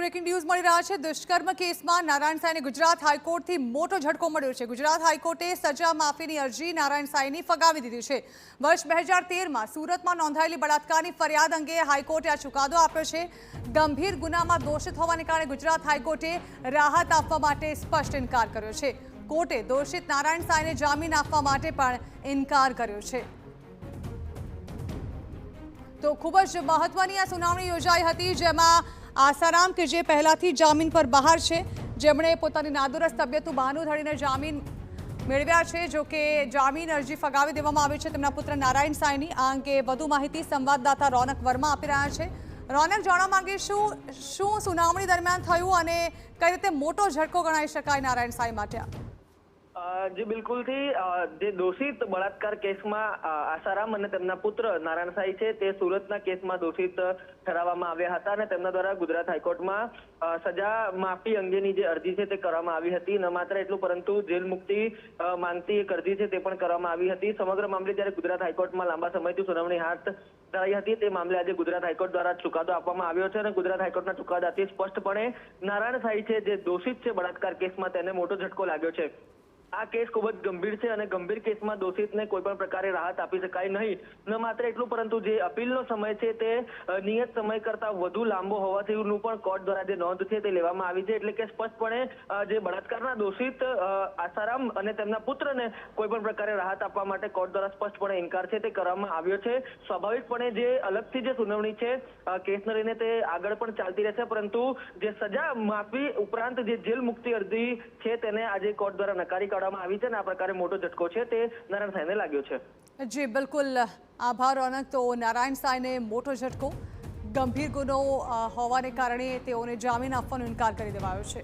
Breaking news મળી રહ્યા છે। દુષ્કર્મ કેસમાં નારાયણ સાંઈને ગુજરાત હાઈકોર્ટથી મોટો ઝટકો મળ્યો છે। ગુજરાત હાઈકોર્ટે સજા માફીની અરજી નારાયણ સાંઈની ફગાવી દીધી છે। વર્ષ 2013માં સુરતમાં નોંધાયેલી બળાત્કારની ફરિયાદ અંગે હાઈકોર્ટે આ ચુકાદો આપ્યો છે। ગંભીર ગુનામાં દોષિત હોવાને કારણે ગુજરાત હાઈકોર્ટે રાહત આપવા માટે સ્પષ્ટ ઇનકાર કર્યો છે। કોર્ટે દોષિત નારાયણ સાંઈને જામીન આપવા માટે પણ ઇનકાર કર્યો છે। તો ખૂબ જ મહત્વની આ સુનાવણી યોજાઈ હતી, જેમાં આસારામ કે જે પહેલાથી જામીન પર બહાર છે, જેમણે પોતાની નાદુરસ્ત તબિયતનું બહાનું ધરીને જામીન મેળવ્યા છે, જો કે જામીન અરજી ફગાવી દેવામાં આવી છે તેમના પુત્ર નારાયણ સાંઈની। આ અંગે વધુ માહિતી સંવાદદાતા રોનક વર્મા આપી રહ્યા છે। રોનક, જાણવા માંગીશું શું સુનાવણી દરમિયાન થયું અને કઈ રીતે મોટો ઝટકો ગણાવી શકાય નારાયણ સાંઈ માટે? જી બિલકુલ થી જે દોષિત બળાત્કાર કેસમાં આસારામ અને તેમના પુત્ર નારાયણ સાંઈ છે તે સુરતના કેસમાં દોષિત ઠરાવવામાં આવ્યા હતા અને તેમના દ્વારા ગુજરાત હાઈકોર્ટમાં સજા માફી અંગેની જે અરજી છે તે કરવામાં આવી હતી। ન માત્ર એટલું પરંતુ જેલ મુક્તિ માંગતી એક અરજી છે તે પણ કરવામાં આવી હતી। સમગ્ર મામલે જ્યારે ગુજરાત હાઈકોર્ટમાં લાંબા સમયથી સુનાવણી હાથ ધરાઈ હતી તે મામલે આજે ગુજરાત હાઈકોર્ટ દ્વારા ચુકાદો આપવામાં આવ્યો છે અને ગુજરાત હાઈકોર્ટના ચુકાદાથી સ્પષ્ટપણે નારાયણ સાંઈ છે જે દોષિત છે બળાત્કાર કેસમાં તેને મોટો ઝટકો લાગ્યો છે। આ કેસ ખૂબ જ ગંભીર છે અને ગંભીર કેસમાં દોષિતને કોઈ પણ પ્રકારે રાહત આપી શકાય નહીં। ન માત્ર એટલું પરંતુ જે અપીલનો સમય છે તે નિયત સમય કરતા વધુ લાંબો હોવાથીનું પણ કોર્ટ દ્વારા જે નોંધ છે તે લેવામાં આવી છે। એટલે કે સ્પષ્ટપણે જે બળાત્કારના દોષિત આસારામ અને તેમના પુત્રને કોઈ પણ પ્રકારે રાહત આપવા માટે કોર્ટ દ્વારા સ્પષ્ટપણે ઇનકાર છે તે કરવામાં આવ્યો છે। સ્વાભાવિકપણે જે અલગથી જે સુનાવણી છે કેસને લઈને તે આગળ પણ ચાલતી રહેશે, પરંતુ જે સજા માફી ઉપરાંત જે જેલ મુક્તિ અરજી છે તેને આજે કોર્ટ દ્વારા નકારી આવી છે અને આ પ્રકારે મોટો ઝટકો છે તે નારાયણ સાંઈને લાગ્યો છે। જી બિલકુલ, આભાર રોનક। તો નારાયણ સાંઈને મોટો ઝટકો, ગંભીર ગુનો હોવાને કારણે તેઓને જામીન આપવાનો ઇનકાર કરી દેવાયો છે।